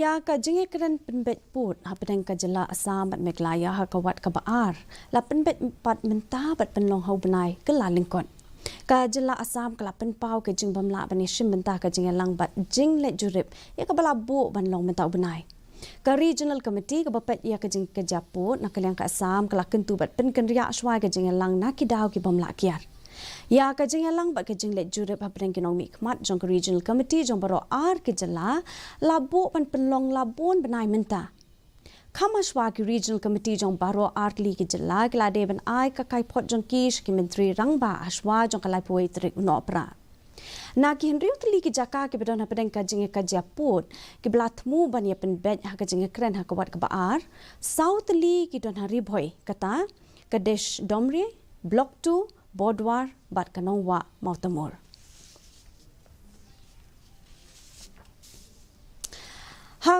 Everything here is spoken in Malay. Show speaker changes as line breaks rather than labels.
Ya ka Jingiakren Pynbeit put Hapdeng ka Jylla Assam bat Meghalaya ha kawat Kaba la Pynbeit pat mentah bat penlong hau benai ke la lingkon ka Jylla Assam kala penpau ke jing bamla bani shim mentah ka Jingiakren bat jing let jurip ya ka bala bu ban long mentau benai ka regional committee ka bapet ya ka jing ka japut nak kaliang ka Assam kala kentu bat pen kenria aswai ka Jingiakren nak kidau ki bamla kiar. Ya ka Jingiakren bat ka jing let jurip Hapdeng kinong mikmat jong ka regional committee jong baro ke Jylla labu pan penlong labun benai menta. Kamaswa ki regional committee jong baro li ki Jylla glade ban ai ka kai pot jong kish ki menteri rangba aswa jong kalai puai trik unopra. Na ki henriu tli ki jaka ki bedon Hapdeng ka jing ka japut ki blatmu ban ya Pynbeit ha ka Jingiakren ha ka wat ka baar south li ki don hari boy kata kadesh domri block 2 Bodwar bat kanongwa Mautamur.